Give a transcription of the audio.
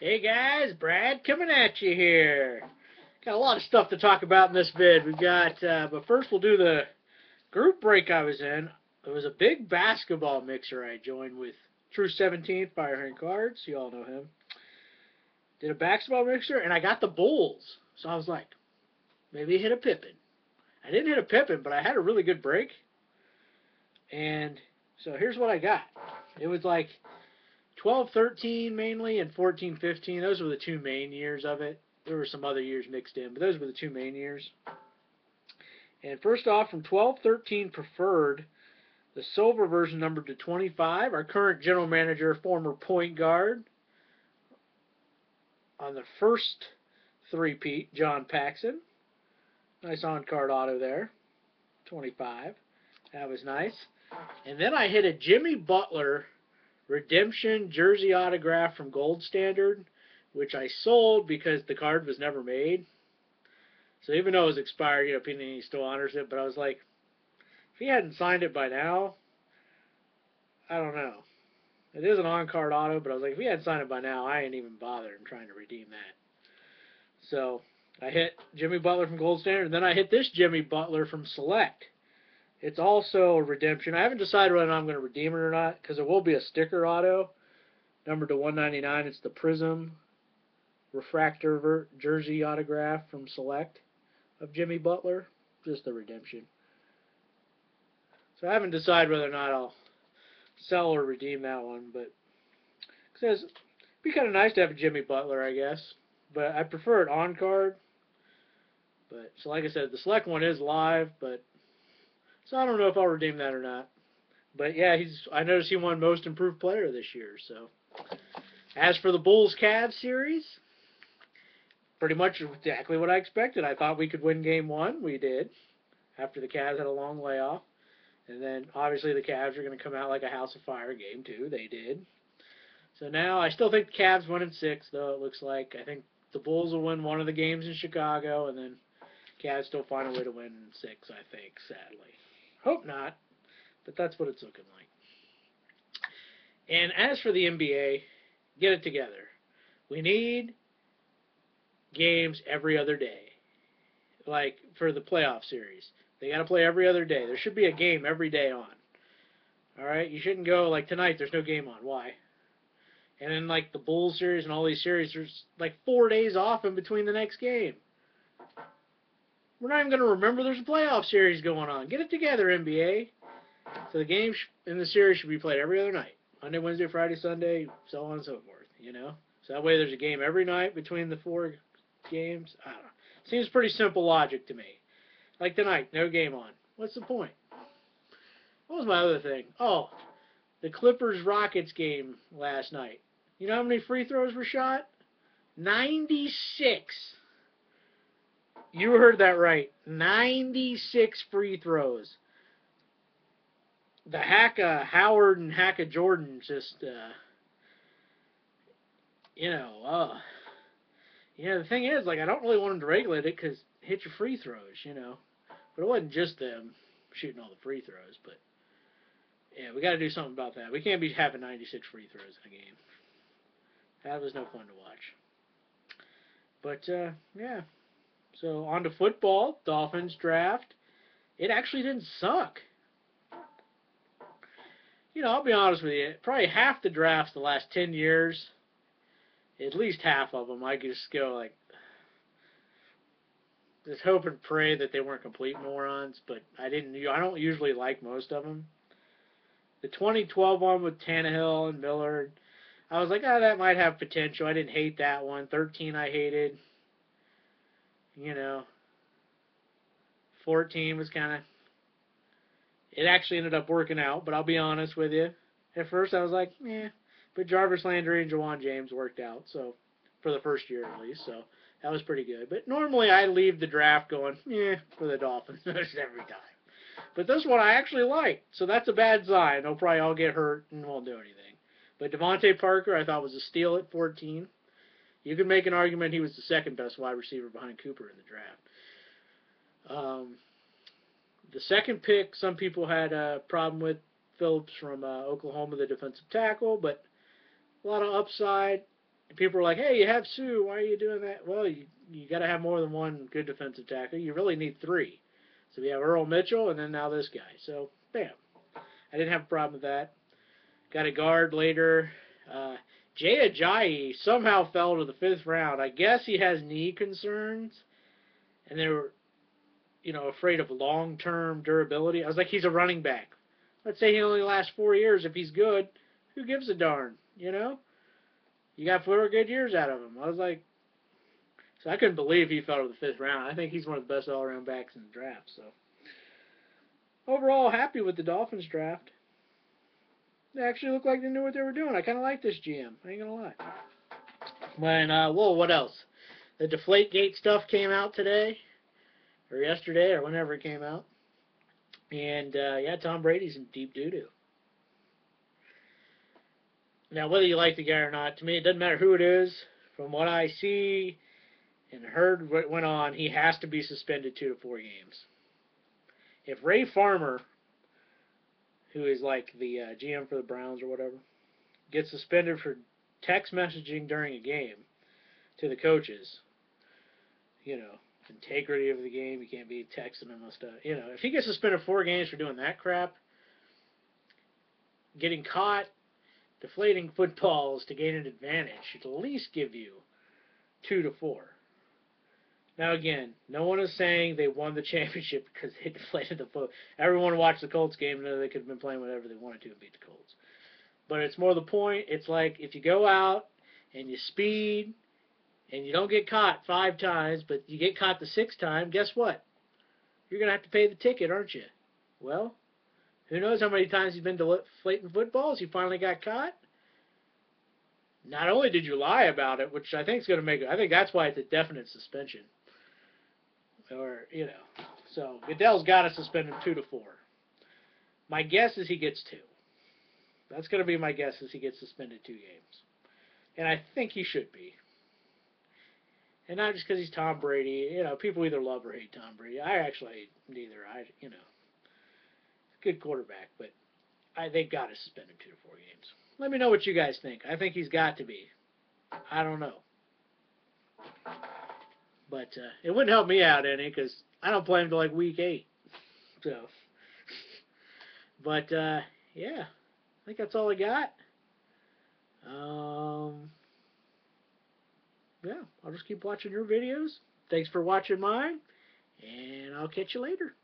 Hey guys, Brad coming at you here. Got a lot of stuff to talk about in this vid. But first we'll do the group break I was in. It was a big basketball mixer I joined with True 17th, Firehand Cards. You all know him. Did a basketball mixer, and I got the Bulls. So I was like, maybe hit a Pippen. I didn't hit a Pippen, but I had a really good break. And so here's what I got. It was like 12-13 mainly and 14-15. Those were the two main years of it. There were some other years mixed in, but those were the two main years. And first off, from 12-13 preferred, the silver version numbered to 25. Our current general manager, former point guard, on the first three-peat, John Paxson. Nice on-card auto there, 25. That was nice. And then I hit a Jimmy Butler redemption jersey autograph from Gold Standard, which I sold because the card was never made. So even though it was expired, Panini still honors it. But I was like, if he hadn't signed it by now, I don't know. It is an on-card auto, but I was like, if he hadn't signed it by now, I ain't even bothered trying to redeem that. So I hit Jimmy Butler from Gold Standard, and then I hit this Jimmy Butler from Select. It's also a redemption. I haven't decided whether I'm going to redeem it or not, because it will be a sticker auto, numbered to 199. It's the Prism refractor jersey autograph from Select of Jimmy Butler, just the redemption. So I haven't decided whether or not I'll sell or redeem that one, but it says it'd be kind of nice to have a Jimmy Butler, I guess. But I prefer it on card. But so like I said, the Select one is live, but so I don't know if I'll redeem that or not. But yeah, I noticed he won Most Improved Player this year. So as for the Bulls Cavs series, pretty much exactly what I expected. I thought we could win game one. We did, after the Cavs had a long layoff. And then, obviously, the Cavs are going to come out like a house of fire game two. They did. So now, I still think the Cavs win in six, though, it looks like. I think the Bulls will win one of the games in Chicago, and then Cavs still find a way to win in six, I think, sadly. Hope not, but that's what it's looking like. And as for the NBA, get it together. We need games every other day, like for the playoff series. They got to play every other day. There should be a game every day on. All right, you shouldn't go like tonight. There's no game on. Why? And then like the Bulls series and all these series, there's like 4 days off in between the next game. We're not even going to remember there's a playoff series going on. Get it together, NBA. So the games in the series should be played every other night. Monday, Wednesday, Friday, Sunday, so on and so forth. So that way there's a game every night between the four games. I don't know. Seems pretty simple logic to me. Like tonight, no game on. What's the point? What was my other thing? Oh, the Clippers-Rockets game last night. You know how many free throws were shot? 96. You heard that right. 96 free throws. The Howard and Jordan just, the thing is, like, I don't really want them to regulate it because hit your free throws. But it wasn't just them shooting all the free throws, but yeah, we got to do something about that. We can't be having 96 free throws in a game. That was no fun to watch. But yeah, so on to football. Dolphins draft. It actually didn't suck. I'll be honest with you. Probably half the drafts the last 10 years, at least half of them, I could just go like, just hope and pray that they weren't complete morons. But I didn't. I don't usually like most of them. The 2012 one with Tannehill and Miller, I was like, oh, that might have potential. I didn't hate that one. 13 I hated. 14 was kind of. It actually ended up working out, but I'll be honest with you. At first I was like, eh. But Jarvis Landry and Jawan James worked out, so for the first year at least, so that was pretty good. But normally I leave the draft going, for the Dolphins every time. But this one I actually like, so that's a bad sign. They'll probably all get hurt and won't do anything. But Devontae Parker I thought was a steal at 14. You could make an argument he was the second best wide receiver behind Cooper in the draft. The second pick, some people had a problem with Phillips from Oklahoma, the defensive tackle, but a lot of upside. And people are like, hey, you have Sue. Why are you doing that? Well, you got to have more than one good defensive tackle. You really need three. So we have Earl Mitchell and then now this guy. So, bam. I didn't have a problem with that. Got a guard later. Jay Ajayi somehow fell to the 5th round. I guess he has knee concerns, and they were, afraid of long-term durability. I was like, he's a running back. Let's say he only lasts 4 years. If he's good, who gives a darn? You got 4 good years out of him. I was like, so I couldn't believe he fell to the 5th round. I think he's one of the best all-around backs in the draft. So overall, happy with the Dolphins draft. They actually looked like they knew what they were doing. I kind of like this GM. I ain't gonna lie. What else? The Deflategate stuff came out today, or yesterday, or whenever it came out. And, Tom Brady's in deep doo-doo. Now, whether you like the guy or not, to me, it doesn't matter who it is. From what I see and heard what went on, he has to be suspended 2 to 4 games. If Ray Farmer, who is like the GM for the Browns or whatever, gets suspended for text messaging during a game to the coaches, integrity of the game, you can't be texting them and stuff. If he gets suspended 4 games for doing that crap, getting caught deflating footballs to gain an advantage should at least give you 2 to 4. Now again, no one is saying they won the championship because they deflated the foot. Everyone watched the Colts game and knew they could have been playing whatever they wanted to and beat the Colts. But it's more the point. It's like if you go out and you speed and you don't get caught 5 times, but you get caught the 6th time, guess what? You're going to have to pay the ticket, aren't you? Well, who knows how many times you've been deflating footballs, you finally got caught. Not only did you lie about it, which I think is going to make it, I think that's why it's a definite suspension. So Goodell's got to suspend him 2 to 4. My guess is he gets 2. That's going to be my guess is he gets suspended 2 games. And I think he should be. And not just because he's Tom Brady. People either love or hate Tom Brady. I actually neither. Good quarterback, but they've got to suspend him 2 to 4 games. Let me know what you guys think. I think he's got to be. I don't know. But it wouldn't help me out any because I don't play him till like week 8. So, but I think that's all I got. I'll just keep watching your videos. Thanks for watching mine, and I'll catch you later.